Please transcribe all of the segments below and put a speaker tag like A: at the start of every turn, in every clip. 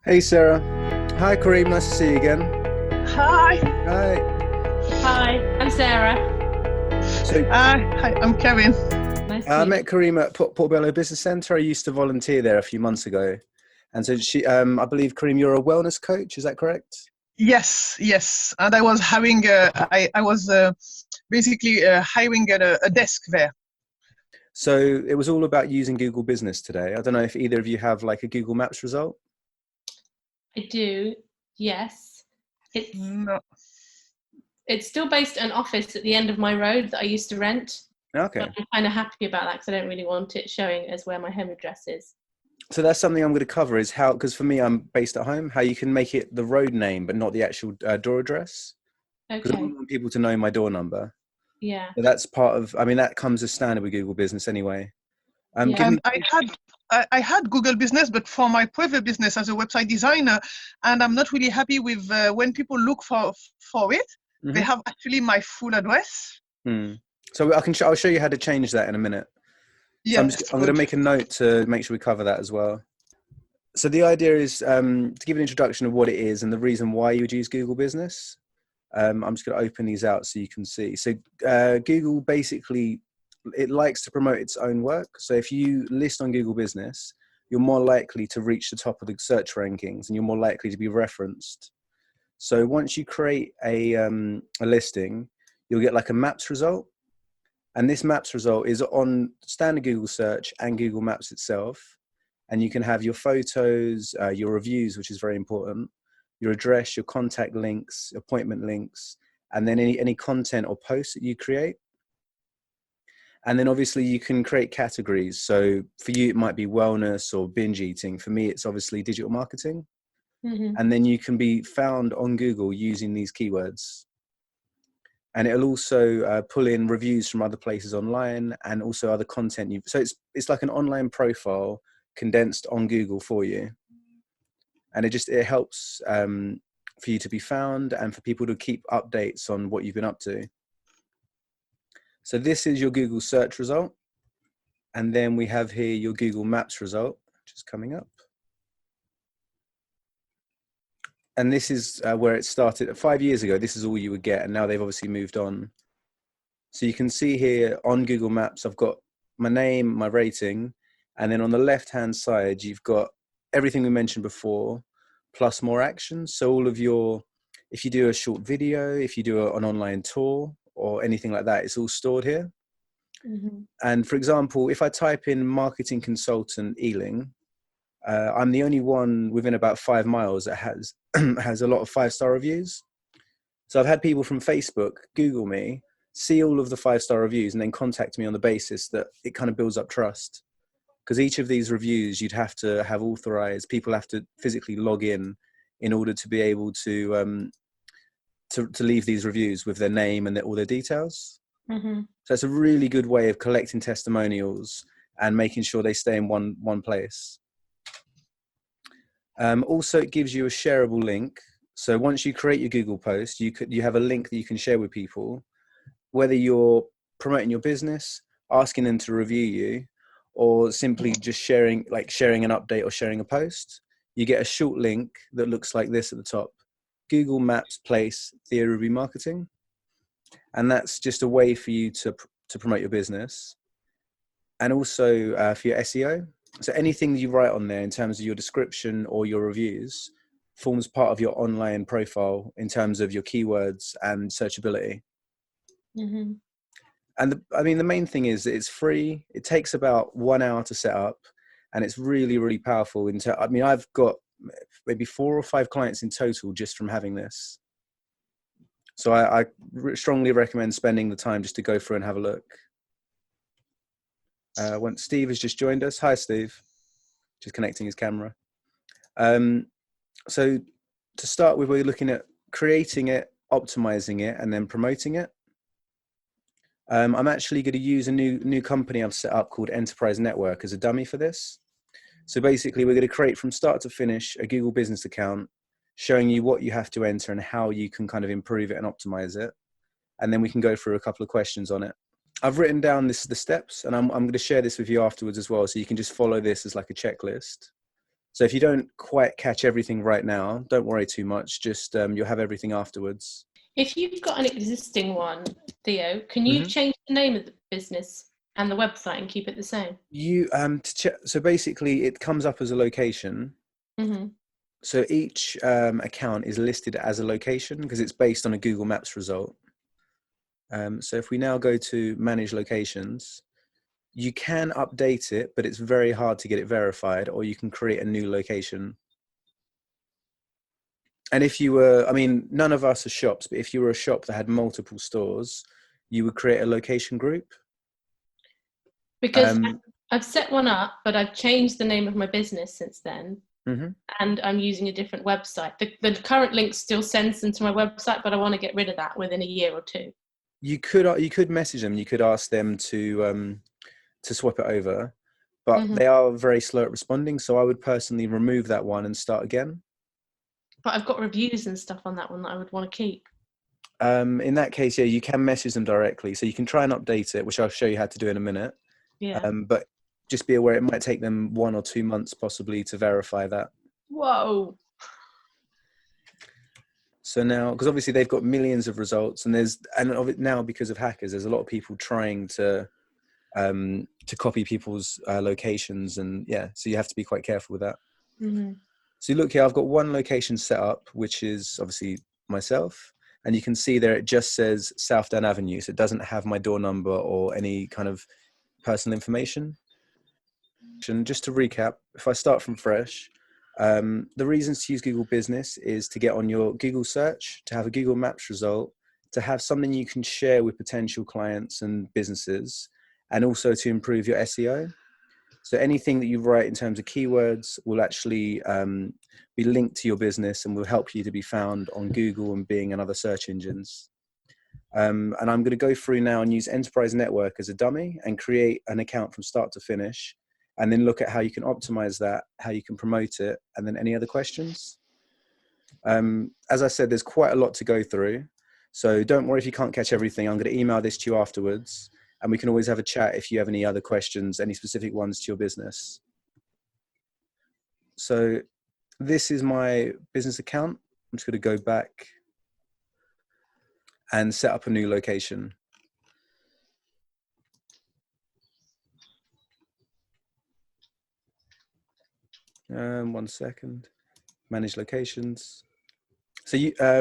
A: Hey Sarah. Hi Kareem, nice to see you again.
B: Hi.
A: Hi.
C: Hi, I'm Sarah.
A: So
B: Hi, I'm Kevin.
C: Nice to
A: I
C: meet
A: met
C: you.
A: Kareem at Portobello Business Centre. I used to volunteer there a few months ago. And so I believe Kareem, you're a wellness coach, is that correct?
B: Yes. And I was having, I was basically hiring a desk there.
A: So it was all about using Google Business today. I don't know if either of you have like a Google Maps result.
C: I do, yes. It's
B: No.
C: it's still based on an office at the end of my road that I used to rent, but
A: Okay.
C: I'm kind of happy about that because I don't really want it showing as where my home address is.
A: So that's something I'm going to cover is how, because for me, I'm based at home, how you can make it the road name, but not the actual door address. Because I
C: Okay,
A: wouldn't want people to know my door number.
C: yeah,
A: But that's part of, I mean, that comes as standard with Google Business anyway. Give
C: yeah.
A: me.
B: And I had Google Business, but for my private business as a website designer, and I'm not really happy with when people look for it. They
A: Mhm.
B: have actually my full address.
A: Hmm. So I'll show you how to change that in a minute. So
B: Yes,
A: I'm going to
B: good.
A: make a note to make sure we cover that as well. So the idea is to give an introduction of what it is and the reason why you would use Google Business. I'm just going to open these out so you can see. So Google basically, it likes to promote its own work. So if you list on Google Business, you're more likely to reach the top of the search rankings and you're more likely to be referenced. So once you create a listing, you'll get like a maps result. And this maps result is on standard Google search and Google Maps itself. And you can have your photos, your reviews, which is very important, your address, your contact links, appointment links, and then any content or posts that you create. And then obviously you can create categories. So for you, it might be wellness or binge eating. For me, it's obviously digital marketing.
C: Hmm.
A: And then you can be found on Google using these keywords. And it'll also pull in reviews from other places online and also other content. So it's like an online profile condensed on Google for you, and it helps for you to be found and for people to keep updates on what you've been up to. So this is your Google search result, and then we have here your Google Maps result, which is coming up. And this is where it started 5 years ago. This is all you would get, and now they've obviously moved on. So you can see here on Google Maps, I've got my name, my rating, and then on the left-hand side, you've got everything we mentioned before, plus more actions. So all of your, if you do a short video, if you do an online tour or anything like that, it's all stored here.
C: Hmm.
A: And for example, if I type in marketing consultant Ealing, I'm the only one within about 5 miles that has has a lot of 5-star reviews. So I've had people from Facebook Google me, see all of the 5-star reviews, and then contact me on the basis that it kind of builds up trust. Because each of these reviews you'd have to have authorized. People have to physically log in order to be able to leave these reviews with their name and all their details.
C: Hmm.
A: So it's a really good way of collecting testimonials and making sure they stay in one place. Also, it gives you a shareable link. So once you create your Google post, you have a link that you can share with people, whether you're promoting your business, asking them to review you, or simply just sharing an update or sharing a post. You get a short link that looks like this at the top: Google Maps Place Theory of Remarketing, and that's just a way for you to promote your business, and also for your SEO. So anything you write on there in terms of your description or your reviews forms part of your online profile in terms of your keywords and searchability.
C: Hmm.
A: And I mean, the main thing is that it's free. It takes about 1 hour to set up, and it's really, really powerful. I mean, I've got maybe 4 or 5 clients in total just from having this. So I strongly recommend spending the time just to go through and have a look. Once Steve has just joined us. Hi, Steve. Just connecting his camera. Um, so to start with, we're looking at creating it, optimizing it, and then promoting it. I'm actually going to use a new company I've set up called Enterprise Network as a dummy for this. So basically, we're going to create from start to finish a Google Business account, showing you what you have to enter and how you can kind of improve it and optimize it. And then we can go through a couple of questions on it. I've written down the steps, and I'm going to share this with you afterwards as well, so you can just follow this as like a checklist. So if you don't quite catch everything right now, don't worry too much. Just you'll have everything afterwards.
C: If you've got an existing one, Theo, can you change the name of the business and the website and keep it the same?
A: You so basically it comes up as a location.
C: Mm-hmm.
A: So each account is listed as a location because it's based on a Google Maps result. So if we now go to manage locations, you can update it, but it's very hard to get it verified, or you can create a new location. And if you were, I mean, none of us are shops, but if you were a shop that had multiple stores, you would create a location group.
C: Because I've set one up, but I've changed the name of my business since then. And I'm using a different website. The current link still sends them to my website, but I want to get rid of that within a year or two.
A: You could message them. You could ask them to swap it over, but they are very slow at responding. So I would personally remove that one and start again.
C: But I've got reviews and stuff on that one that I would want to keep.
A: In that case, yeah, you can message them directly. So you can try and update it, which I'll show you how to do in a minute.
C: Yeah.
A: But just be aware it might take them 1 or 2 months possibly to verify that.
C: Whoa.
A: So now, because obviously they've got millions of results, and now because of hackers, there's a lot of people trying to copy people's locations, and yeah, so you have to be quite careful with that. So you look here, I've got one location set up, which is obviously myself, and you can see there it just says Southdown Avenue, so it doesn't have my door number or any kind of personal information. And just to recap, if I start from fresh, the reasons to use Google Business is to get on your Google search, to have a Google Maps result, to have something you can share with potential clients and businesses, and also to improve your SEO. So anything that you write in terms of keywords will actually be linked to your business and will help you to be found on Google and Bing and other search engines. And I'm going to go through now and use Enterprise Network as a dummy and create an account from start to finish, and then look at how you can optimize that, how you can promote it, and then any other questions. As I said, there's quite a lot to go through. So don't worry if you can't catch everything. I'm going to email this to you afterwards, and we can always have a chat if you have any other questions, any specific ones to your business. So this is my business account. I'm just going to go back and set up a new location. One second. Manage locations. So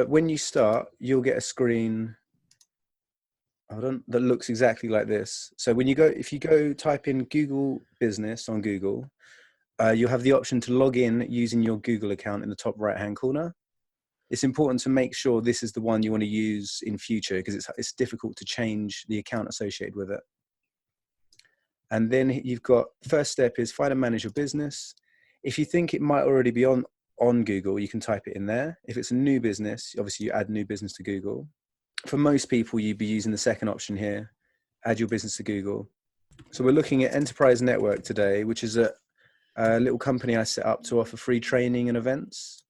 A: when you start, you'll get a screen. Hold on, that looks exactly like this. So when if you go type in Google Business on Google, you'll have the option to log in using your Google account in the top right-hand corner. It's important to make sure this is the one you want to use in future because it's difficult to change the account associated with it. And then you've got, first step is find and manage your business. If you think it might already be on Google, you can type it in there. If it's a new business, obviously you add new business to Google. For most people, you'd be using the second option here, add your business to Google. So we're looking at Enterprise Network today, which is a little company I set up to offer free training and events.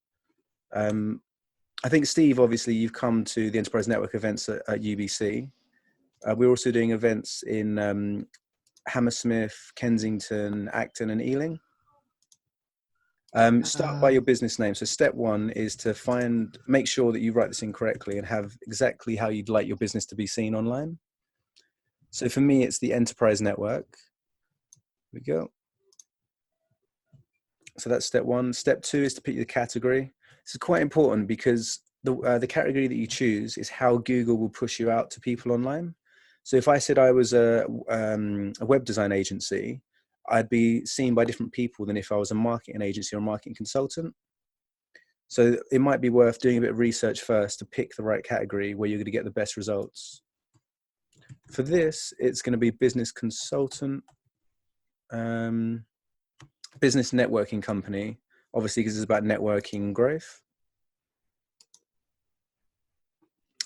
A: I think, Steve, obviously you've come to the Enterprise Network events at UBC. We're also doing events in Hammersmith, Kensington, Acton and Ealing. Start by your business name. So step one is to make sure that you write this in correctly and have exactly how you'd like your business to be seen online. So for me, it's the Enterprise Network. Here we go. So that's step one. Step two is to pick your category. This is quite important because the category that you choose is how Google will push you out to people online. So if I said I was a web design agency, I'd be seen by different people than if I was a marketing agency or a marketing consultant. So it might be worth doing a bit of research first to pick the right category where you're going to get the best results. For this, it's going to be business consultant, business networking company, obviously because it's about networking and growth.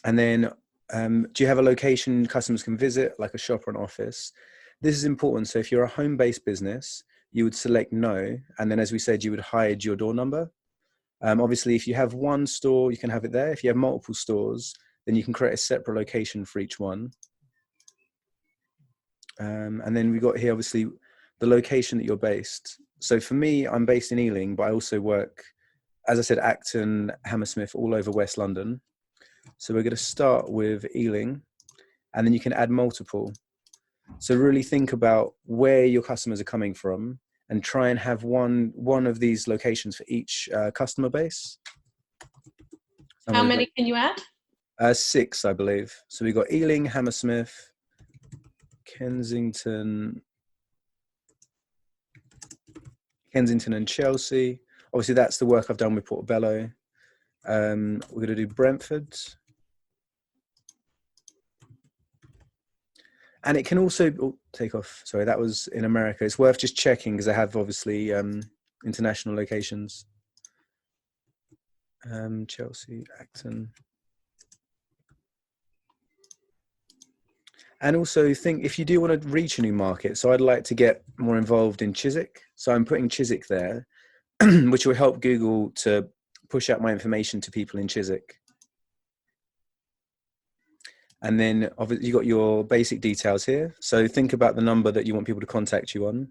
A: And then do you have a location customers can visit, like a shop or an office? This is important. So if you're a home-based business, you would select no. And then, as we said, you would hide your door number. Obviously, if you have one store, you can have it there. If you have multiple stores, then you can create a separate location for each one. And then we got here, obviously, the location that you're based. So for me, I'm based in Ealing, but I also work, as I said, Acton, Hammersmith, all over West London. So we're going to start with Ealing, and then you can add multiple. So really think about where your customers are coming from and try and have one of these locations for each customer base.
C: How many can you add?
A: 6, I believe. So we've got Ealing, Hammersmith, Kensington and Chelsea. Obviously, that's the work I've done with Portobello. We're going to do Brentford. And it can also take off. Sorry, that was in America. It's worth just checking because I have obviously international locations. Chelsea, Acton. And also think if you do want to reach a new market, so I'd like to get more involved in Chiswick. So I'm putting Chiswick there, which will help Google to push out my information to people in Chiswick. And then obviously you got your basic details here. So think about the number that you want people to contact you on.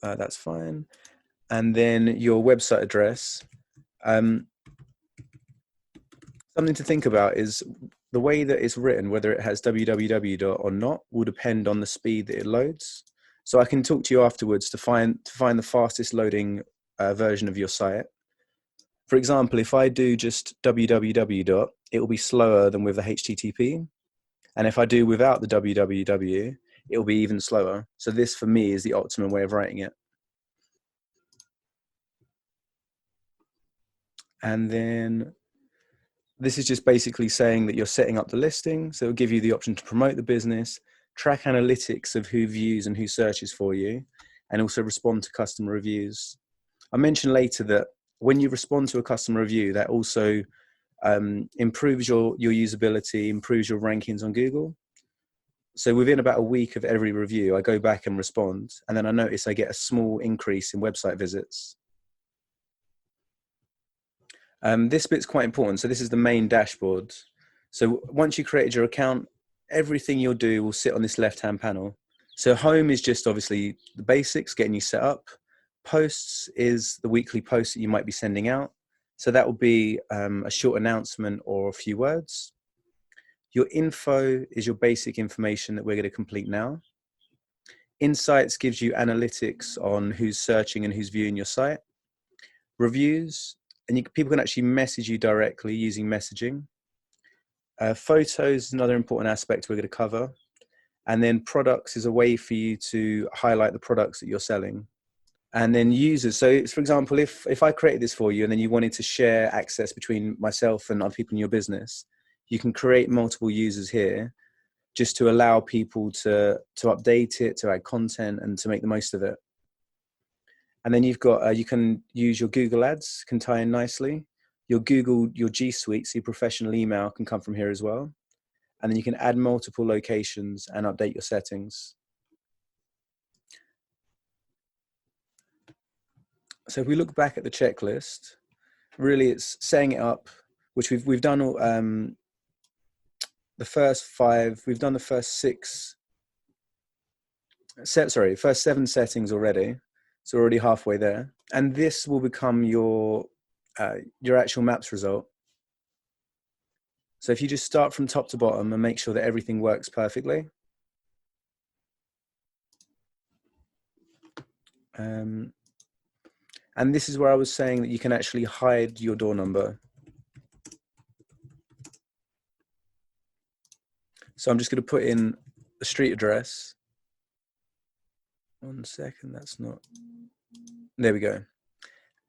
A: That's fine. And then your website address. Something to think about is the way that it's written, whether it has www or not, will depend on the speed that it loads. So I can talk to you afterwards to find the fastest loading version of your site. For example, if I do just www, it will be slower than with the HTTP. And if I do without the www, it will be even slower. So this for me is the optimum way of writing it. And then this is just basically saying that you're setting up the listing. So it'll give you the option to promote the business, track analytics of who views and who searches for you, and also respond to customer reviews. I mentioned later that when you respond to a customer review, that also improves your usability, improves your rankings on Google. So within about a week of every review, I go back and respond, and then I notice I get a small increase in website visits. This bit's quite important. So this is the main dashboard. So once you created your account, everything you'll do will sit on this left-hand panel. So home is just obviously the basics, getting you set up. Posts is the weekly post that you might be sending out. So that will be a short announcement or a few words. Your info is your basic information that we're going to complete now. Insights gives you analytics on who's searching and who's viewing your site. Reviews, and people can actually message you directly using messaging. Photos is another important aspect we're going to cover. And then products is a way for you to highlight the products that you're selling. And then users. So for example, if I created this for you and then you wanted to share access between myself and other people in your business, you can create multiple users here just to allow people to update it, to add content and to make the most of it. And then you've got, you can use your Google ads, can tie in nicely. Your G Suite, so your professional email can come from here as well. And then you can add multiple locations and update your settings. So if we look back at the checklist, really it's setting it up, which we've done all, the first 5, we've done the first 7 settings already. So we're already halfway there. And this will become your actual maps result. So if you just start from top to bottom and make sure that everything works perfectly. And this is where I was saying that you can actually hide your door number. So I'm just going to put in the street address. 1 second, that's not, there we go.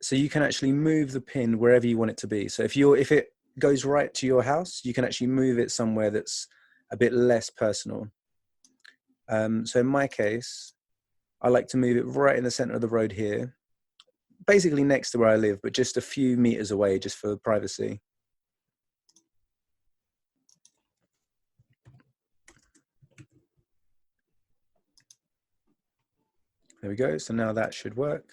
A: So you can actually move the pin wherever you want it to be. So if it goes right to your house, you can actually move it somewhere that's a bit less personal. So in my case, I like to move it right in the center of the road here, basically next to where I live, but just a few meters away just for privacy. There we go. So now that should work.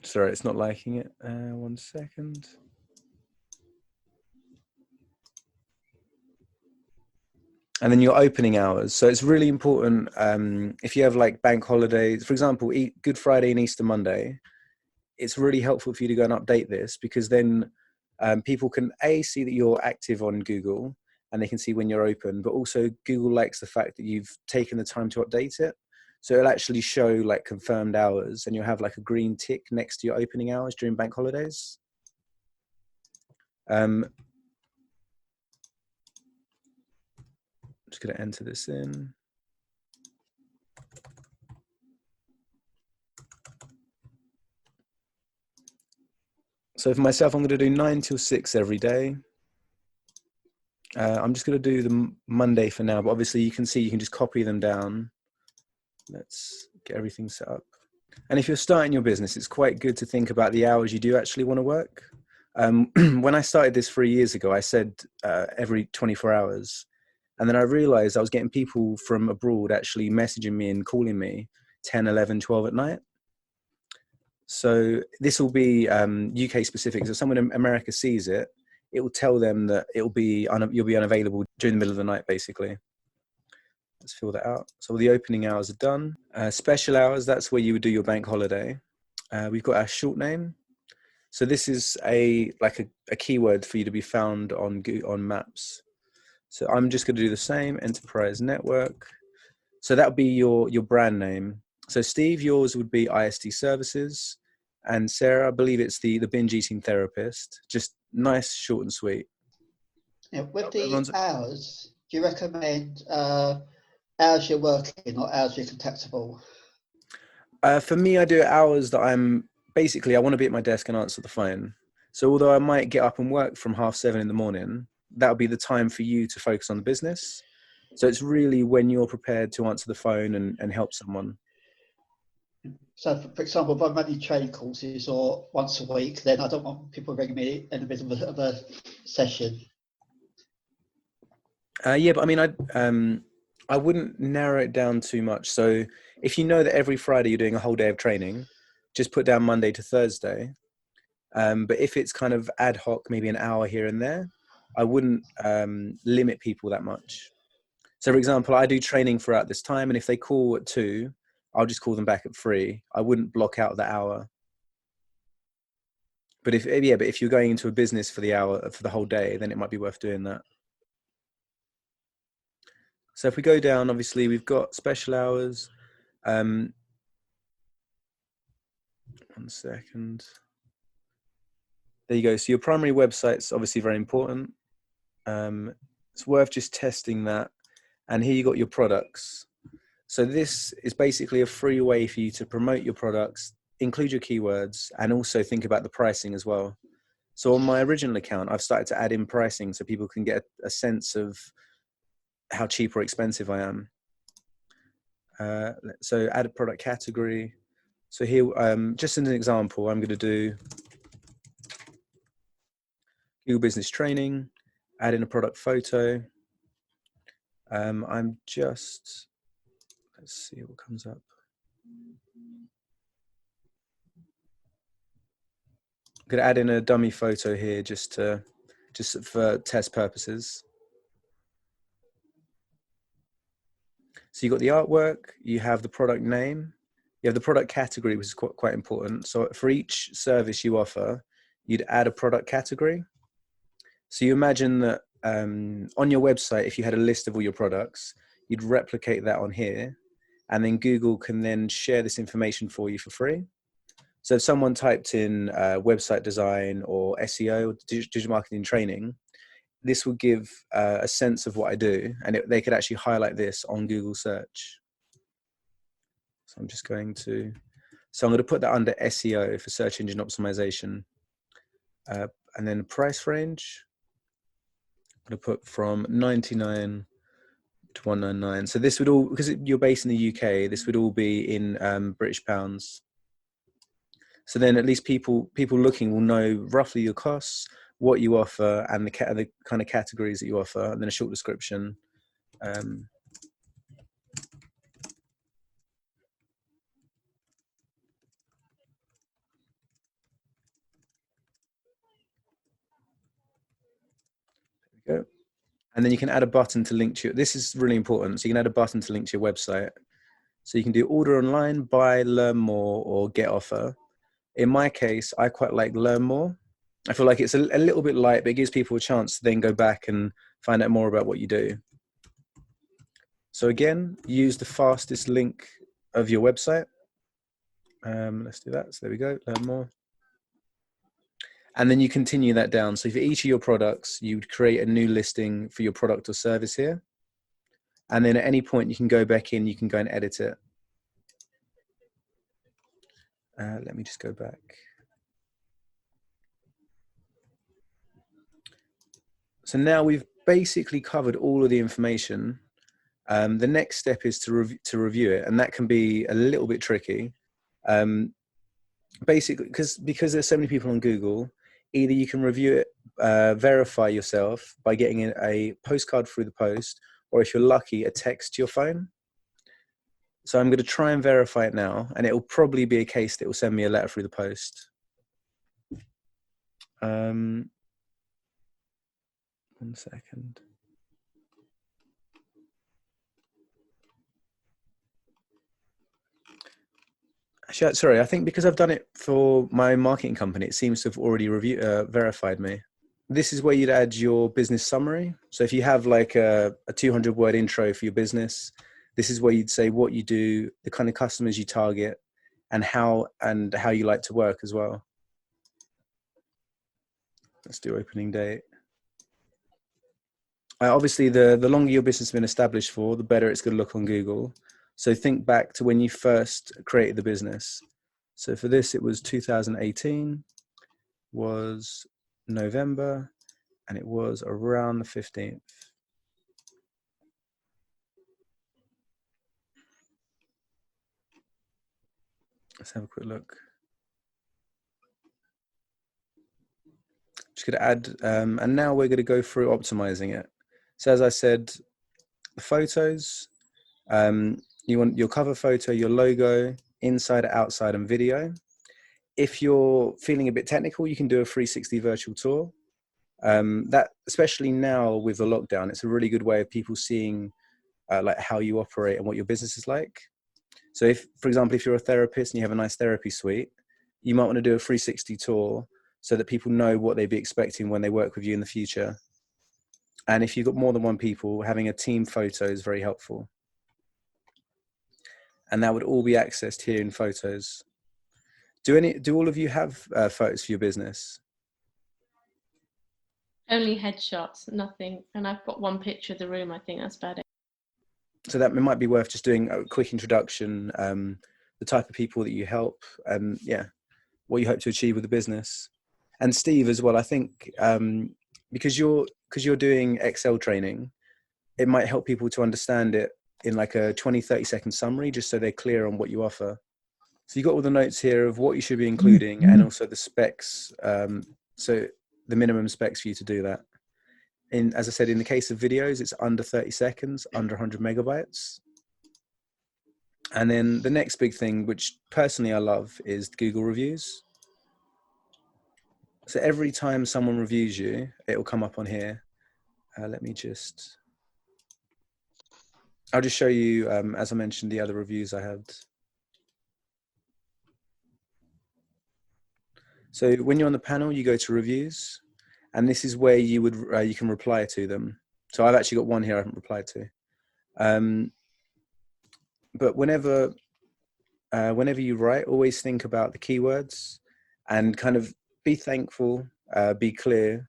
A: Sorry, it's not liking it. 1 second. And then your opening hours. So it's really important if you have like bank holidays, for example, Good Friday and Easter Monday, it's really helpful for you to go and update this, because then people can see that you're active on Google and they can see when you're open, but also Google likes the fact that you've taken the time to update it. So it'll actually show like confirmed hours, and you'll have like a green tick next to your opening hours during bank holidays. I'm just going to enter this in. So for myself, I'm going to do 9 till 6 every day. I'm just going to do the Monday for now, but obviously you can see you can just copy them down. Let's get everything set up. And if you're starting your business, it's quite good to think about the hours you do actually want to work. When I started this 3 years ago, I said every 24 hours. And then I realized I was getting people from abroad actually messaging me and calling me 10, 11, 12 at night. So this will be UK specific. So if someone in America sees it, it will tell them that you'll be unavailable during the middle of the night, basically. Let's fill that out. So all the opening hours are done. Special hours, that's where you would do your bank holiday. We've got our short name. So this is a keyword for you to be found on Maps. So I'm just going to do the same, Enterprise Network. So that would be your brand name. So Steve, yours would be IST Services. And Sarah, I believe it's the binge eating therapist. Just nice, short and sweet.
D: Yeah, with the hours, do you recommend hours you're working or hours you're contactable?
A: For me, I do hours that I want to be at my desk and answer the phone. So although I might get up and work from 7:30 in the morning, that'll be the time for you to focus on the business. So it's really when you're prepared to answer the phone and help someone.
D: So, for example, if I'm running training courses or once a week, then I don't want people ringing me in the middle of a session.
A: Yeah, but I mean, I wouldn't narrow it down too much. So if you know that every Friday you're doing a whole day of training, just put down Monday to Thursday. But if it's kind of ad hoc, maybe an hour here and there, I wouldn't limit people that much. So for example, I do training throughout this time, and if they call at 2, I'll just call them back at 3. I wouldn't block out the hour. But if you're going into a business for the hour, for the whole day, then it might be worth doing that. So if we go down, obviously we've got special hours. 1 second. There you go. So your primary website's obviously very important. It's worth just testing that. And here you got your products. So this is basically a free way for you to promote your products, include your keywords, and also think about the pricing as well. So on my original account, I've started to add in pricing so people can get a sense of how cheap or expensive I am. So add a product category. So here, just as an example, I'm going to do Google Business Training, add in a product photo. Let's see what comes up. I'm going to add in a dummy photo here just for test purposes. So you've got the artwork, you have the product name, you have the product category, which is quite important. So for each service you offer, you'd add a product category. So you imagine that on your website, if you had a list of all your products, you'd replicate that on here, and then Google can then share this information for you for free. So if someone typed in website design or SEO, or digital marketing training, this will give a sense of what I do, and they could actually highlight this on Google search. So I'm just going to put that under SEO for search engine optimization, and then the price range. I'm going to put from 99 to 199. So this would all, because you're based in the UK, this would all be in British pounds. So then at least people looking will know roughly your costs, what you offer, and the kind of categories that you offer, and then a short description. And then you can add a button to link to your, this is really important. So you can add a button to link to your website. So you can do order online, buy, learn more, or get offer. In my case, I quite like learn more. I feel like it's a little bit light, but it gives people a chance to then go back and find out more about what you do. So again, use the fastest link of your website. Let's do that. So there we go, learn more. And then you continue that down. So for each of your products, you'd create a new listing for your product or service here. And then at any point you can go back in, you can go and edit it. Let me just go back. So now we've basically covered all of the information. The next step is to review it, and that can be a little bit tricky. Basically, because there's so many people on Google, either you can review it, verify yourself by getting a postcard through the post, or if you're lucky, a text to your phone. So I'm going to try and verify it now, and it will probably be a case that will send me a letter through the post. 1 second. Actually, sorry, I think because I've done it for my marketing company, it seems to have already verified me. This is where you'd add your business summary. So if you have like a 200-word intro for your business, this is where you'd say what you do, the kind of customers you target, and how you like to work as well. Let's do opening date. Obviously, the longer your business has been established for, the better it's going to look on Google. So think back to when you first created the business. So for this, it was 2018, was November, and it was around the 15th. Let's have a quick look. Just going to add, and now we're going to go through optimizing it. So as I said, the photos, you want your cover photo, your logo, inside, outside, and video. If you're feeling a bit technical, you can do a 360 virtual tour. That, especially now with the lockdown, it's a really good way of people seeing like how you operate and what your business is like. So if, for example, if you're a therapist and you have a nice therapy suite, you might want to do a 360 tour so that people know what they'd be expecting when they work with you in the future. And if you've got more than one people, having a team photo is very helpful. And that would all be accessed here in photos. Do all of you have photos for your business?
C: Only headshots, nothing. And I've got one picture of the room. I think that's about it.
A: So that might be worth just doing a quick introduction, the type of people that you help, and yeah, what you hope to achieve with the business. And Steve as well, I think because you're doing Excel training, it might help people to understand it in like a 20-30 second summary, just so they're clear on what you offer. So you've got all the notes here of what you should be including and also the specs. So the minimum specs for you to do that. As I said, in the case of videos, it's under 30 seconds, under 100 megabytes. And then the next big thing, which personally I love, is Google reviews. So every time someone reviews you, it will come up on here. I'll just show you, as I mentioned, the other reviews I had. So when you're on the panel, you go to reviews, and this is where you can reply to them. So I've actually got one here I haven't replied to. But whenever you write, always think about the keywords and kind of be thankful, be clear,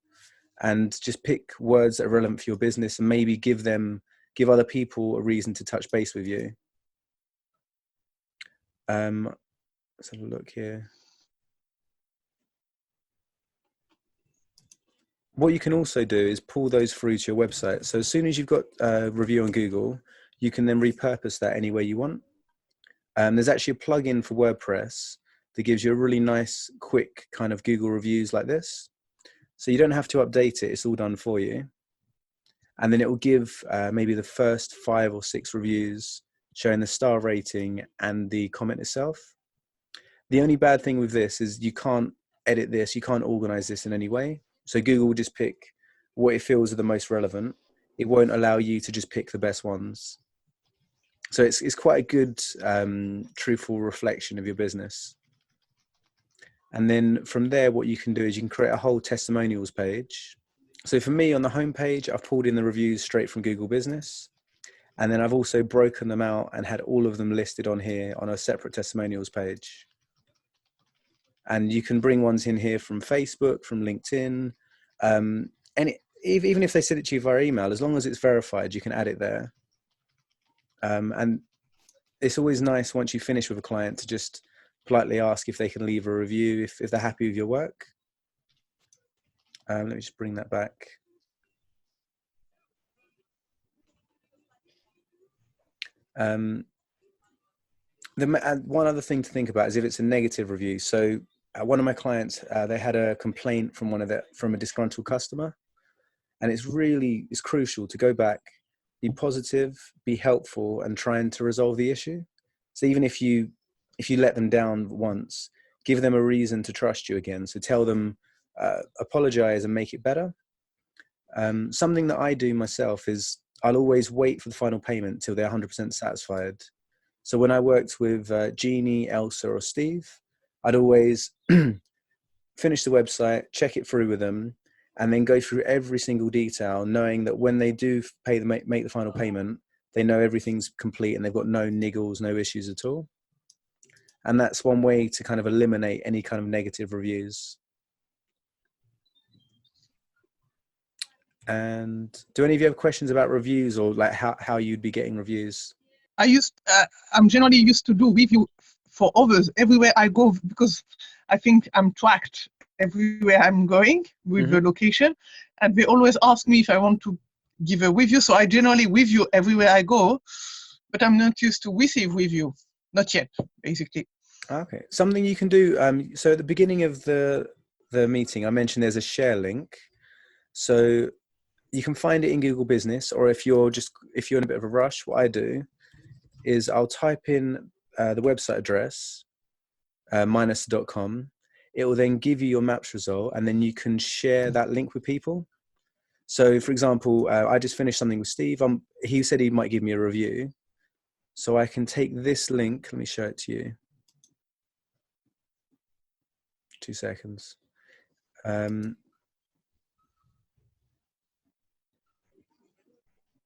A: and just pick words that are relevant for your business and maybe give other people a reason to touch base with you. Let's have a look here. What you can also do is pull those through to your website. So as soon as you've got a review on Google, you can then repurpose that any way you want. There's actually a plugin for WordPress that gives you a really nice, quick kind of Google reviews like this. So you don't have to update it. It's all done for you. And then it will give maybe the first 5 or 6 reviews showing the star rating and the comment itself. The only bad thing with this is you can't edit this. You can't organize this in any way. So Google will just pick what it feels are the most relevant. it won't allow you to just pick the best ones. So it's quite a good truthful reflection of your business. And then from there, what you can do is you can create a whole testimonials page. So for me on the homepage, I've pulled in the reviews straight from Google Business. And then I've also broken them out and had all of them listed on here on a separate testimonials page. And you can bring ones in here from Facebook, from LinkedIn. Even if they send it to you via email, as long as it's verified, you can add it there. And it's always nice once you finish with a client to just politely ask if they can leave a review, if they're happy with your work. Let me just bring that back. One other thing to think about is if it's a negative review. So one of my clients, they had a complaint from from a disgruntled customer, and it's crucial to go back, be positive, be helpful, and trying to resolve the issue. So even if you let them down once, give them a reason to trust you again. So tell them, apologize and make it better. Something that I do myself is I'll always wait for the final payment till they're 100% satisfied. So when I worked with Jeannie, Elsa, or Steve, I'd always finish the website, check it through with them, and then go through every single detail, knowing that when they do make the final payment, they know everything's complete and they've got no niggles, no issues at all. And that's one way to kind of eliminate any kind of negative reviews. And do any of you have questions about reviews, or like how you'd be getting reviews?
B: I'm generally used to do review for others everywhere I go, because I think I'm tracked everywhere I'm going with the location, and they always ask me if I want to give a review. So I generally review everywhere I go, but I'm not used to receive review, not yet, basically.
A: Okay, something you can do. So at the beginning of the meeting, I mentioned there's a share link. So you can find it in Google Business, or if you're in a bit of a rush, what I do is I'll type in the website address, minus.com. It will then give you your maps result, and then you can share that link with people. So for example, I just finished something with Steve. He said he might give me a review. So I can take this link. Let me show it to you. 2 seconds.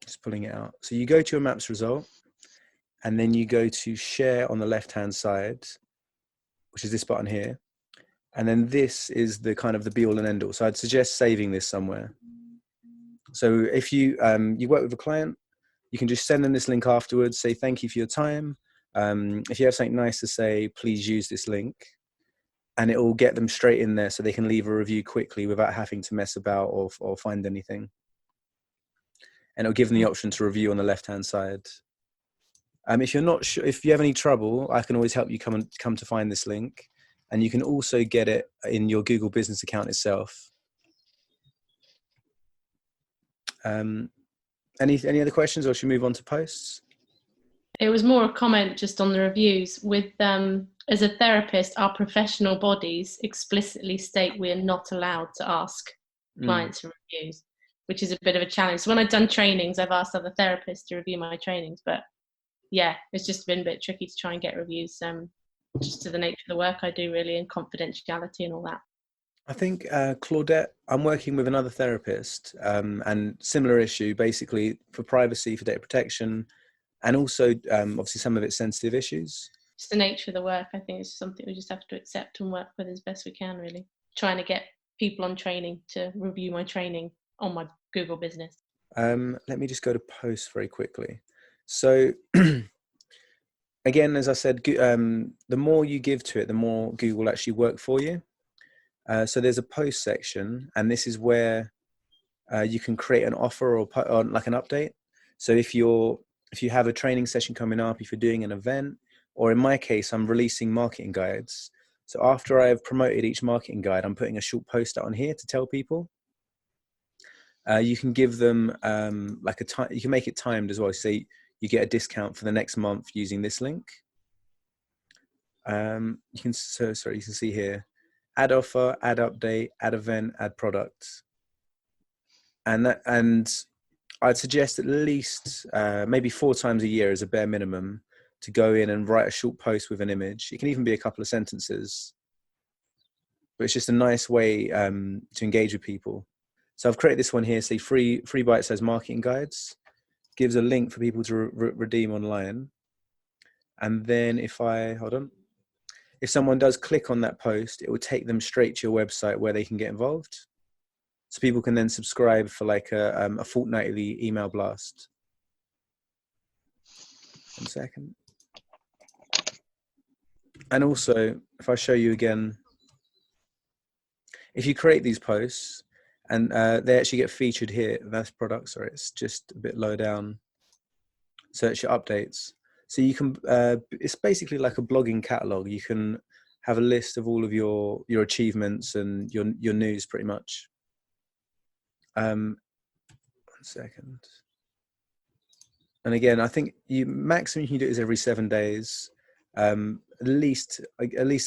A: Just pulling it out. So you go to your maps result, and then you go to share on the left-hand side, which is this button here. And then this is the kind of the be all and end all. So I'd suggest saving this somewhere. So if you work with a client, you can just send them this link afterwards, say thank you for your time. If you have something nice to say, please use this link, and it will get them straight in there so they can leave a review quickly without having to mess about or find anything. And it'll give them the option to review on the left-hand side. If you're not sure, if you have any trouble, I can always help you come to find this link, and you can also get it in your Google Business account itself. Any other questions, or should we move on to posts?
C: It was more a comment just on the reviews. With as a therapist, our professional bodies explicitly state we are not allowed to ask clients for reviews, which is a bit of a challenge. So when I've done trainings, I've asked other therapists to review my trainings, but yeah, it's just been a bit tricky to try and get reviews, just to the nature of the work I do, really, and confidentiality and all that.
A: I think Claudette, I'm working with another therapist, and similar issue, basically for privacy, for data protection, and also obviously some of it's sensitive issues.
C: It's the nature of the work. I think it's something we just have to accept and work with as best we can, really. Trying to get people on training to review my training on my Google Business.
A: Let me just go to posts very quickly. So again, as I said, the more you give to it, the more Google will actually work for you. So there's a post section, and this is where you can create an offer or like an update. So if you have a training session coming up, if you're doing an event, or in my case, I'm releasing marketing guides. So after I've promoted each marketing guide, I'm putting a short post out on here to tell people. You can give them like a time. You can make it timed as well. So you get a discount for the next month using this link. You can see here, add offer, add update, add event, add product. And I'd suggest at least maybe 4 times a year as a bare minimum to go in and write a short post with an image. It can even be a couple of sentences, but it's just a nice way to engage with people. So I've created this one here, say free bite says marketing guides, gives a link for people to redeem online. And then if someone does click on that post, it will take them straight to your website where they can get involved. So people can then subscribe for like a fortnightly email blast. 1 second. And also, if I show you again, if you create these posts and they actually get featured here, that's products, sorry, it's just a bit low down. Search your updates. So you can, it's basically like a blogging catalog. You can have a list of all of your achievements and your news pretty much. 1 second. And again, I think maximum you can do is every 7 days. At least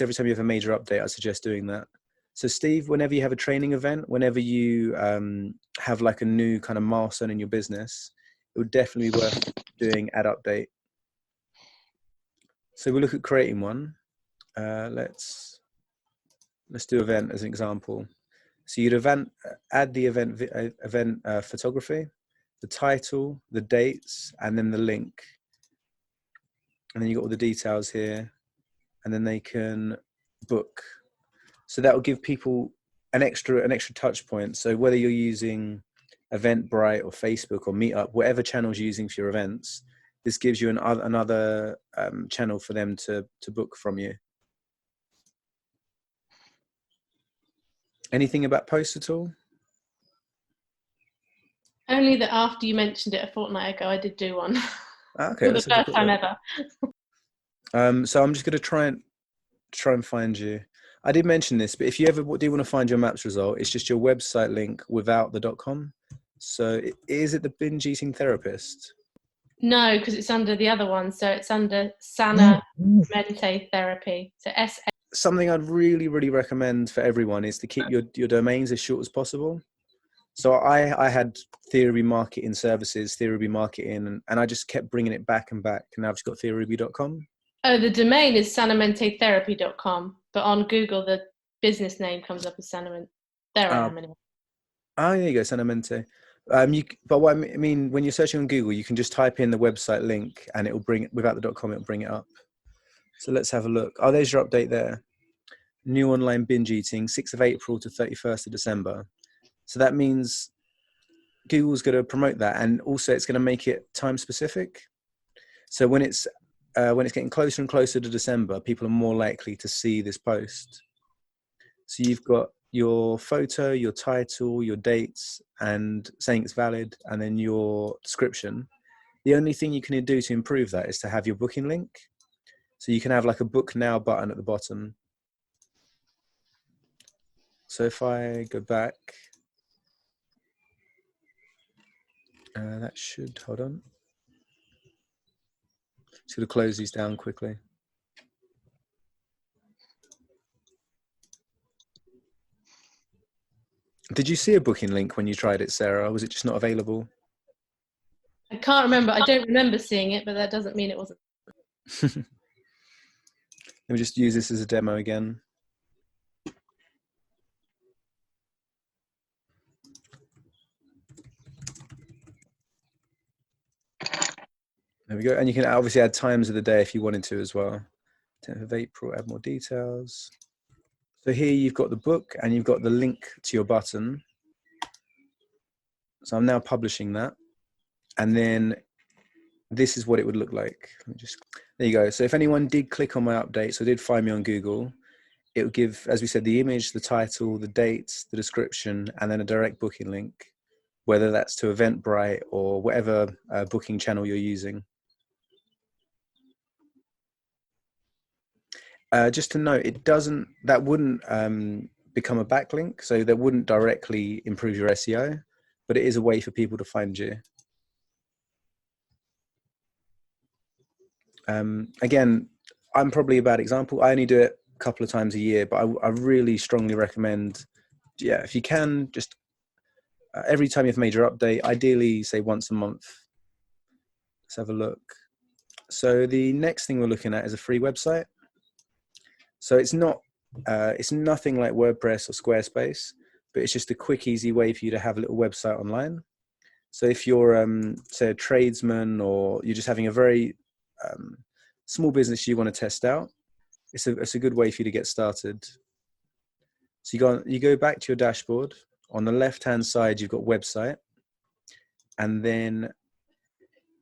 A: every time you have a major update, I suggest doing that. So Steve, whenever you have a training event, whenever you have like a new kind of milestone in your business, it would definitely be worth doing ad update. So we'll look at creating one. Let's do event as an example. So you'd add the event photography, the title, the dates, and then the link. And then you got all the details here, and then they can book. So that will give people an extra touch point. So whether you're using Eventbrite or Facebook or Meetup, whatever channels you're using for your events, this gives you another channel for them to book from you. Anything about posts at all?
C: Only that after you mentioned it a fortnight ago, I did do one.
A: Okay,
C: For the first time ever.
A: So I'm just going to try and find you. I did mention this, but if you ever do want to find your maps result, it's just your website link without the .com. So is it the binge eating therapist?
C: No, because it's under the other one. So it's under Sana Mente Therapy. So
A: Something I'd really, really recommend for everyone is to keep your domains as short as possible. So I had Theory Marketing Services, Theory Marketing, and I just kept bringing it back and back. And now I've just got theoryruby.com.
C: Oh, the domain is sanamentetherapy.com, but on Google, the business name comes up as Sanamente. There I am anyway.
A: Oh, there you go, Sanamente. But what I mean, when you're searching on Google, you can just type in the website link and it will bring it, without the .com, it'll bring it up. So let's have a look. Oh, there's your update there. New online binge eating, 6th of April to 31st of December. So that means Google's going to promote that, and also it's going to make it time specific. So when it's getting closer and closer to December, people are more likely to see this post. So you've got your photo, your title, your dates, and saying it's valid, and then your description. The only thing you can do to improve that is to have your booking link. So you can have like a book now button at the bottom. So if I go back, that should, hold on. Just going to close these down quickly. Did you see a booking link when you tried it, Sarah? Or was it just not available?
C: I can't remember. I don't remember seeing it, but that doesn't mean it wasn't.
A: Let me just use this as a demo again. There we go. And you can obviously add times of the day if you wanted to as well. 10th of April, add more details. So here you've got the book and you've got the link to your button. So I'm now publishing that. And then this is what it would look like. There you go. So if anyone did click on my update, so did find me on Google, it would give, as we said, the image, the title, the dates, the description, and then a direct booking link, whether that's to Eventbrite or whatever booking channel you're using. Just to note, that wouldn't become a backlink, so that wouldn't directly improve your SEO, but it is a way for people to find you. Again, I'm probably a bad example. I only do it a couple of times a year, but I really strongly recommend, yeah, if you can, just every time you have a major update, ideally say once a month. Let's have a look. So the next thing we're looking at is a free website. So it's nothing like WordPress or Squarespace, but it's just a quick, easy way for you to have a little website online. So if you're, say, a tradesman, or you're just having a very small business you want to test out, it's a good way for you to get started. So you go back to your dashboard. On the left-hand side, you've got website, and then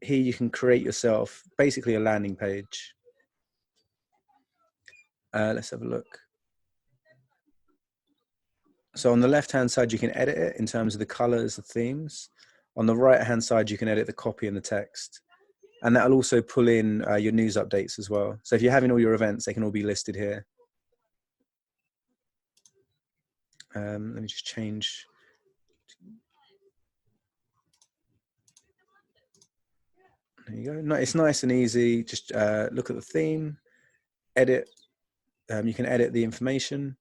A: here you can create yourself basically a landing page. Let's have a look. So on the left-hand side, you can edit it in terms of the colors, the themes. On the right-hand side, you can edit the copy and the text. And that'll also pull in your news updates as well. So if you're having all your events, they can all be listed here. Let me just change. There you go. No, it's nice and easy. Just look at the theme, edit. You can edit the information.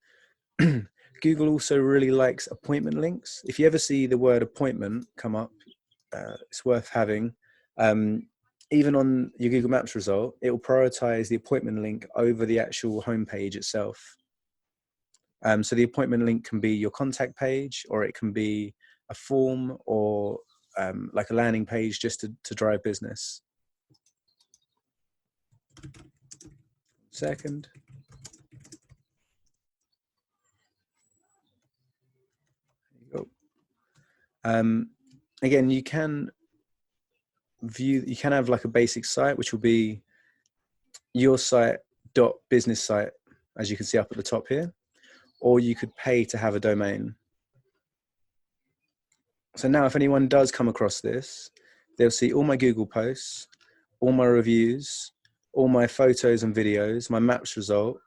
A: Google also really likes appointment links. If you ever see the word appointment come up, it's worth having. Even on your Google Maps result, it will prioritize the appointment link over the actual homepage itself. So the appointment link can be your contact page, or it can be a form, or like a landing page just to drive business. Second. There you go. Again, you can have like a basic site, which will be your site.business site, as you can see up at the top here, or you could pay to have a domain. So now if anyone does come across this, they'll see all my Google posts, all my reviews, all my photos and videos, my maps result,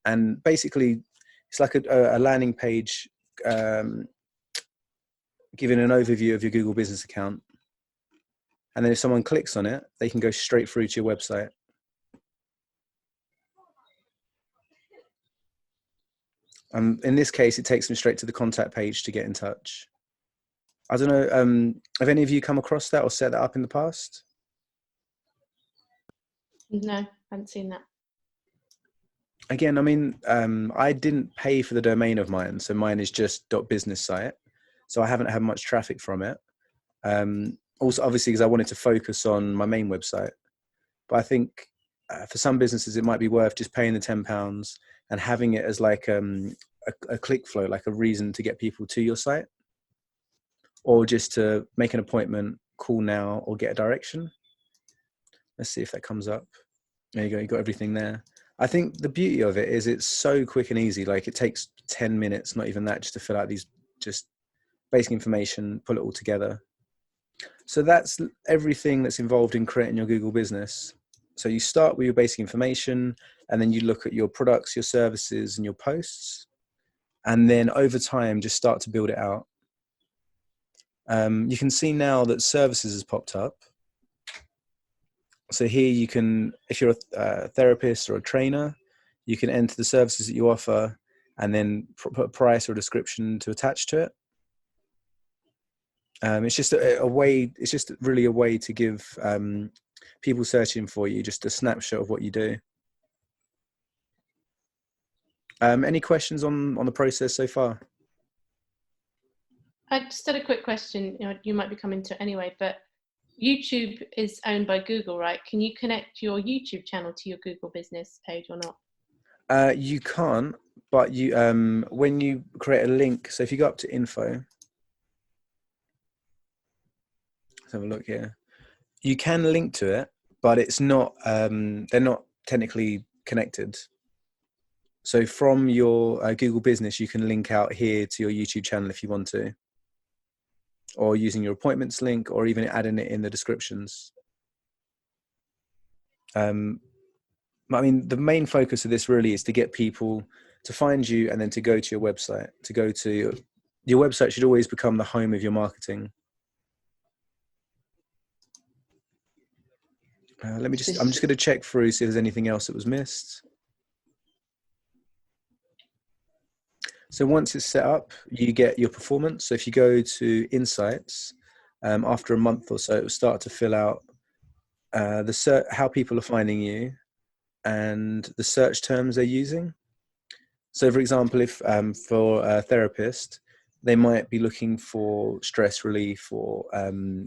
A: and basically it's like a landing page giving an overview of your Google business account. And then if someone clicks on it, they can go straight through to your website. In this case, it takes them straight to the contact page to get in touch. I don't know, have any of you come across that or set that up in the past?
C: No, I haven't seen that.
A: Again, I mean, I didn't pay for the domain of mine, so mine is just .business site. So I haven't had much traffic from it. Also, obviously, because I wanted to focus on my main website. But I think for some businesses, it might be worth just paying the £10 and having it as like a click flow, like a reason to get people to your site, or just to make an appointment, call now, or get a direction. Let's see if that comes up. There you go, you got everything there. I think the beauty of it is it's so quick and easy. Like it takes 10 minutes, not even that, just to fill out these just basic information, pull it all together. So that's everything that's involved in creating your Google business. So you start with your basic information, and then you look at your products, your services, and your posts. And then over time, just start to build it out. You can see now that services has popped up. So here you can, if you're a therapist or a trainer, you can enter the services that you offer and then put a price or a description to attach to it. It's just a way, it's just really a way to give people searching for you just a snapshot of what you do. Any questions on the process so far?
C: I just had a quick question. You might be coming to it anyway, but YouTube is owned by Google, right? Can you connect your YouTube channel to your Google business page or not?
A: You can't, but you when you create a link, so if you go up to info, let's have a look here. You can link to it, but it's not, they're not technically connected. So from your Google business, you can link out here to your YouTube channel if you want to, or using your appointments link, or even adding it in the descriptions. I mean, the main focus of this really is to get people to find you and then to go to your website. To go to your website should always become the home of your marketing. I'm just going to check through, see if there's anything else that was missed. So once it's set up, you get your performance. So if you go to Insights, after a month or so, it will start to fill out how people are finding you and the search terms they're using. So for example, if for a therapist, they might be looking for stress relief or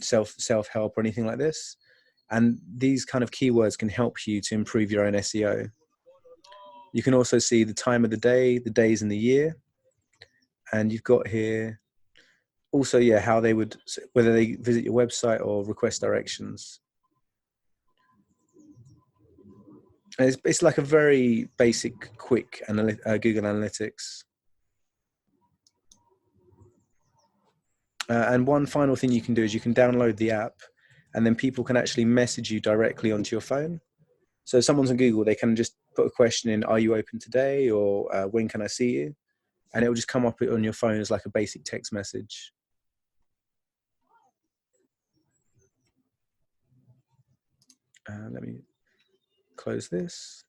A: self-help or anything like this. And these kind of keywords can help you to improve your own SEO. You can also see the time of the day, the days in the year. And you've got here also, yeah, how they would, whether they visit your website or request directions. And it's like a very basic, quick Google Analytics. And one final thing you can do is you can download the app, and then people can actually message you directly onto your phone. So if someone's on Google, they can just put a question in, are you open today? Or when can I see you? And it will just come up on your phone as like a basic text message. Let me close this.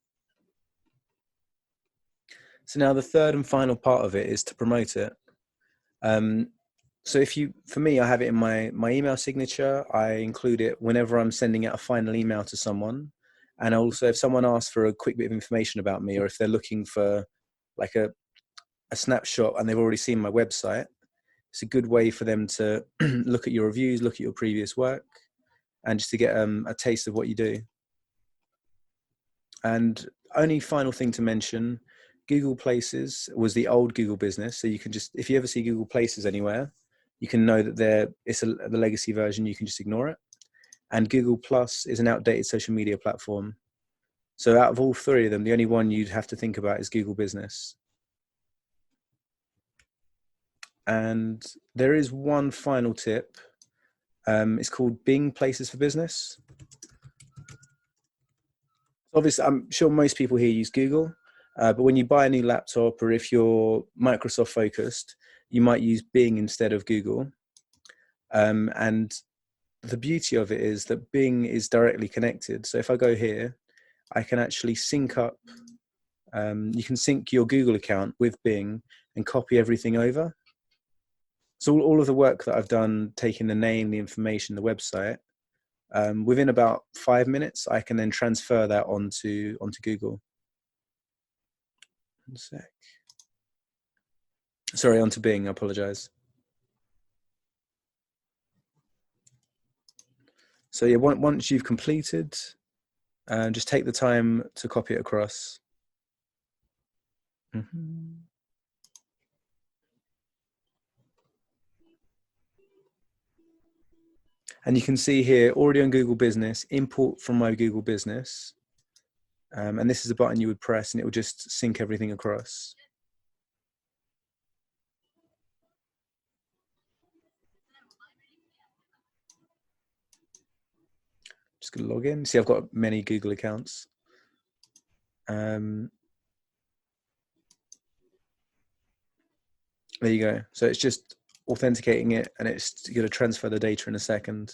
A: So now the third and final part of it is to promote it. So for me, I have it in my email signature. I include it whenever I'm sending out a final email to someone. And also if someone asks for a quick bit of information about me, or if they're looking for like a snapshot and they've already seen my website, it's a good way for them to look at your reviews, look at your previous work, and just to get a taste of what you do. And only final thing to mention, Google Places was the old Google business. So you can just, if you ever see Google Places anywhere, you can know that it's the legacy version. You can just ignore it. And Google Plus is an outdated social media platform. So out of all three of them, the only one you'd have to think about is Google Business. And there is one final tip. It's called Bing Places for Business. Obviously, I'm sure most people here use Google, but when you buy a new laptop, or if you're Microsoft focused, you might use Bing instead of Google. And the beauty of it is that Bing is directly connected. So if I go here, I can actually sync up. You can sync your Google account with Bing and copy everything over. So all of the work that I've done, taking the name, the information, the website, within about 5 minutes, I can then transfer that onto Google. One sec. Sorry, onto Bing, I apologize. So yeah, once you've completed, just take the time to copy it across. Mm-hmm. And you can see here, already on Google Business, import from my Google Business. And this is a button you would press and it will just sync everything across. Just gonna log in. See, I've got many Google accounts. There you go. So it's just authenticating it, and it's going to transfer the data in a second.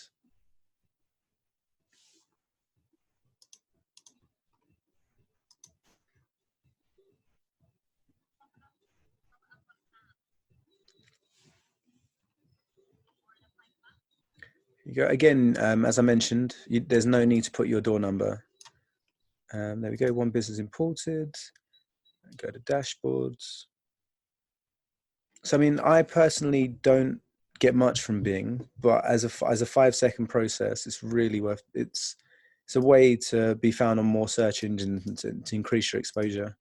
A: You go again. As I mentioned, there's no need to put your door number. There we go. One business imported. Go to dashboards. So I mean, I personally don't get much from Bing, but as a 5-second process, it's really worth. It's a way to be found on more search engines to increase your exposure.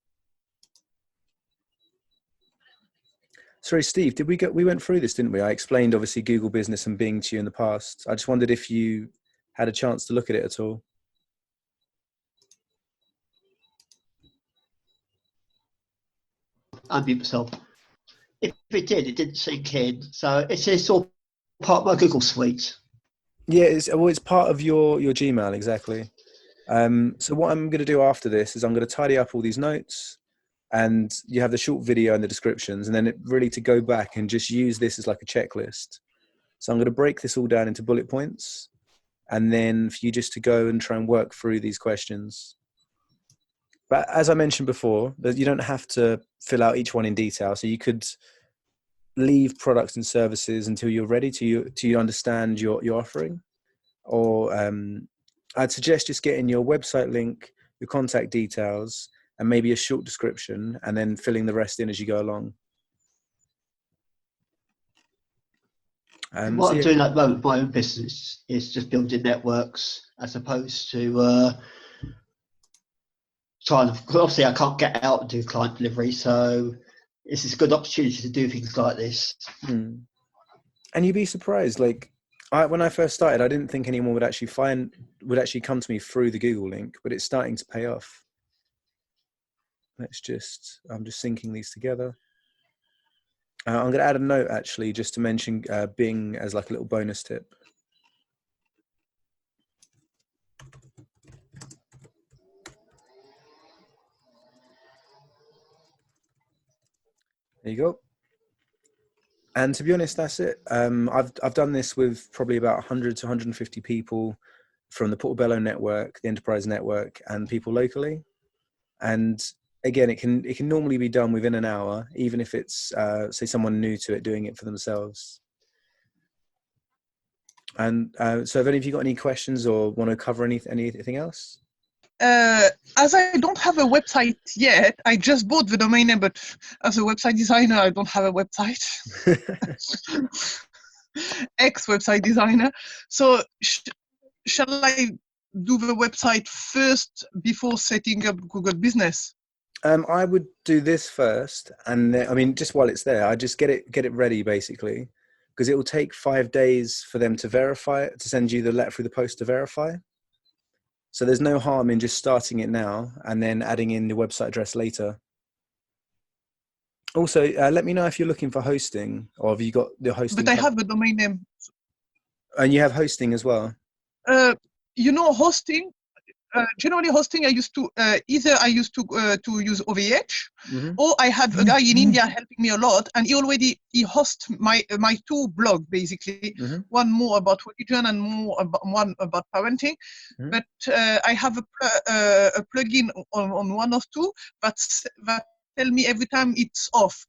A: Sorry, Steve, we went through this, didn't we? I explained obviously Google Business and Bing to you in the past. I just wondered if you had a chance to look at it at all.
D: Unmute myself. If it did, it didn't sink in. So it's all part of my Google Suite.
A: Yeah, it's part of your Gmail, exactly. So what I'm going to do after this is I'm going to tidy up all these notes, and you have the short video and the descriptions, and then really to go back and just use this as like a checklist. So I'm going to break this all down into bullet points, and then for you just to go and try and work through these questions. But as I mentioned before, that you don't have to fill out each one in detail. So you could leave products and services until you're ready to you understand your offering. Or I'd suggest just getting your website link, your contact details, and maybe a short description, and then filling the rest in as you go along.
D: What
A: So
D: I'm
A: yeah,
D: doing at the moment, my own business, is just building networks as opposed to trying to. Obviously, I can't get out and do client delivery, so this is a good opportunity to do things like this.
A: and you'd be surprised. Like when I first started, I didn't think anyone would actually come to me through the Google link, but it's starting to pay off. I'm just syncing these together. I'm going to add a note actually, just to mention Bing as like a little bonus tip. There you go. And to be honest, that's it. I've done this with probably about 100 to 150 people from the Portobello network, the enterprise network, and people locally. And again, it can normally be done within an hour, even if it's say someone new to it doing it for themselves. And so, have any of you got any questions or want to cover anything else?
B: As I don't have a website yet, I just bought the domain name, but as a website designer, I don't have a website. Ex-website designer. So shall I do the website first before setting up Google Business?
A: I would do this first, and then, I mean, just while it's there, I just get it ready basically, because it will take 5 days for them to verify it, to send you the letter through the post to verify. So there's no harm in just starting it now and then adding in the website address later. Also, let me know if you're looking for hosting, or have you got the hosting?
B: But I have the domain name.
A: And you have hosting as well.
B: Hosting. Generally, hosting I used to either I used to use OVH, or I had a guy in India helping me a lot, and he hosts my two blog basically, one more about religion and one about parenting. But I have a plugin on one of two that tell me every time it's off.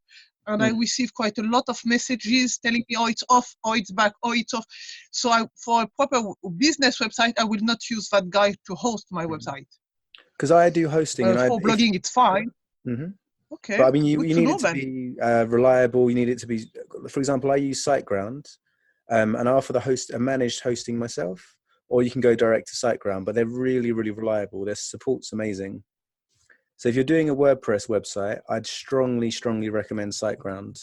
B: And I receive quite a lot of messages telling me, oh, it's off, oh, it's back, oh, it's off. So for a proper business website, I will not use that guy to host my website.
A: Because I do hosting.
B: For blogging, it's fine. Okay.
A: But I mean, you need it to be reliable. You need it to be, for example, I use SiteGround, and I offer a managed hosting myself, or you can go direct to SiteGround, but they're really, really reliable. Their support's amazing. So if you're doing a WordPress website, I'd strongly, strongly recommend SiteGround.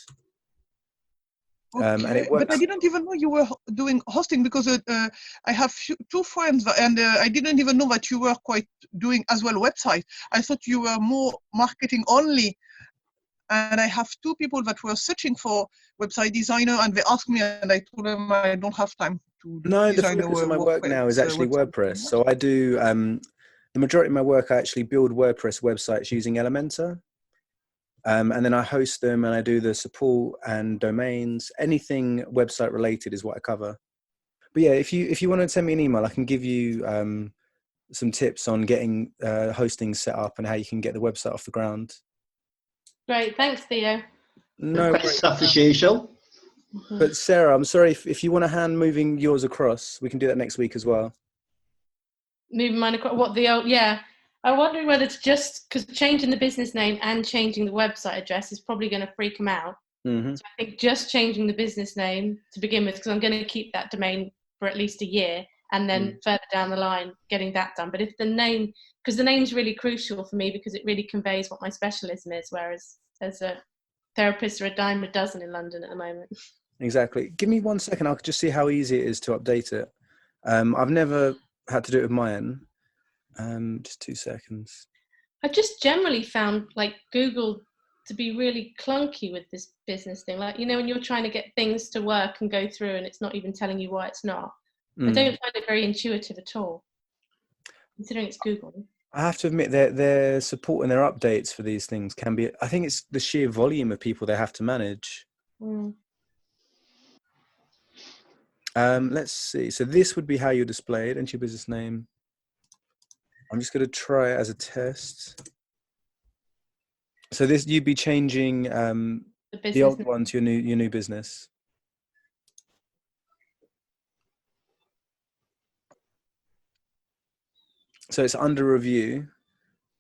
B: Okay,
A: and it works.
B: But I didn't even know you were doing hosting, because I have two friends, and I didn't even know that you were quite doing as well website. I thought you were more marketing only. And I have two people that were searching for website designer, and they asked me, and I told them I don't have time to
A: No, the
B: design
A: focus of my work now is actually WordPress. So I do the majority of my work. I actually build WordPress websites using Elementor, and then I host them, and I do the support and domains. Anything website related is what I cover. But yeah, if you want to send me an email, I can give you some tips on getting hosting set up and how you can get the website off the ground.
C: Great, thanks, Theo.
A: No,
D: Great stuff as usual.
A: But Sarah, I'm sorry, if you want a hand moving yours across, we can do that next week as well.
C: Moving mine across, what the old, yeah. I'm wondering whether it's just because changing the business name and changing the website address is probably going to freak them out. So I think just changing the business name to begin with, because I'm going to keep that domain for at least a year, and then further down the line getting that done. But if the name, because the name's really crucial for me, because it really conveys what my specialism is, whereas as a therapist are a dime a dozen in London at the moment.
A: Exactly. Give me 1 second. I'll just see how easy it is to update it. I've never had to do it with mine. Just 2 seconds.
C: I just generally found like Google to be really clunky with this business thing. Like, you know, when you're trying to get things to work and go through and it's not even telling you why it's not. I don't find it very intuitive at all, considering it's Google.
A: I have to admit their support and their updates for these things can be, I think it's the sheer volume of people they have to manage. Let's see. So this would be how you display it, enter your business name. I'm just going to try it as a test. So this, you'd be changing
C: The
A: the
C: business
A: old
C: name.
A: one to your new business. So it's under review.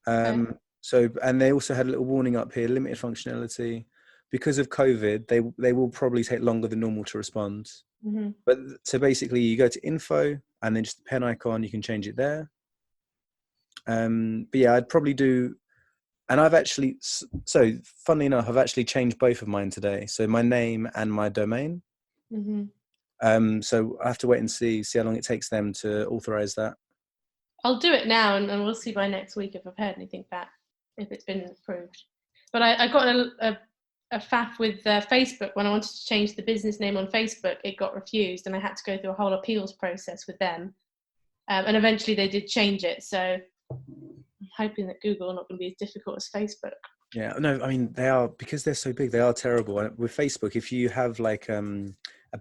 A: So, and they also had a little warning up here: limited functionality because of COVID. They will probably take longer than normal to respond.
C: Mm-hmm.
A: But so basically, you go to info and then just the pen icon. You can change it there. But yeah, I'd probably do. And I've actually, so funnily enough, I've actually changed both of mine today. So my name and my domain.
C: Mm-hmm.
A: So I have to wait and see how long it takes them to authorize that.
C: I'll do it now, and we'll see by next week if I've heard anything back, if it's been approved. But I got a faff with Facebook when I wanted to change the business name on Facebook. It got refused, and I had to go through a whole appeals process with them. And eventually they did change it. So I'm hoping that Google are not going to be as difficult as Facebook.
A: Yeah, no, I mean, they are, because they're so big, they are terrible. And with Facebook, if you have like a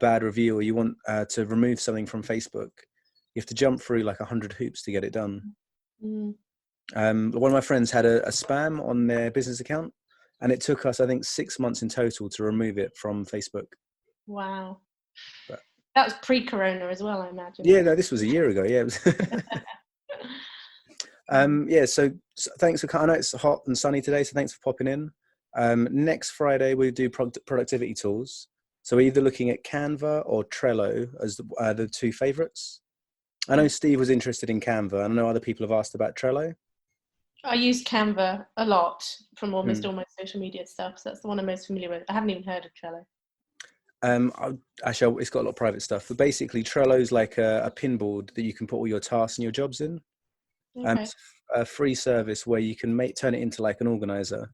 A: bad review or you want to remove something from Facebook, you have to jump through like 100 hoops to get it done.
C: Mm.
A: One of my friends had a spam on their business account, and it took us, I think, 6 months in total to remove it from Facebook.
C: Wow.
A: But,
C: that was pre-corona as well, I imagine.
A: yeah, no, this was a year ago. Yeah. Yeah. So thanks for. I know it's hot and sunny today, so thanks for popping in. Next Friday we do productivity tools. So we're either looking at Canva or Trello as the two favorites. I know Steve was interested in Canva. I know other people have asked about Trello.
C: I use Canva a lot from almost all my social media stuff. So that's the one I'm most familiar with. I haven't even heard of Trello.
A: Actually, it's got a lot of private stuff, but basically Trello's like a pinboard that you can put all your tasks and your jobs in.
C: Okay.
A: It's a free service where you can turn it into like an organizer.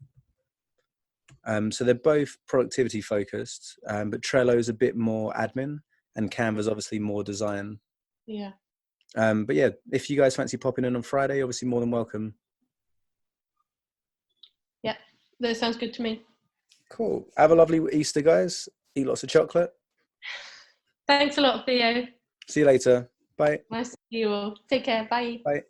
A: So they're both productivity focused, but Trello's a bit more admin and Canva's obviously more design.
C: Yeah.
A: But yeah, if you guys fancy popping in on Friday, obviously more than welcome.
C: Yeah, that sounds good to me.
A: Cool. Have a lovely Easter, guys. Eat lots of chocolate.
C: Thanks a lot, Theo.
A: See you later. Bye.
C: Nice to see you all. Take care. Bye.
A: Bye.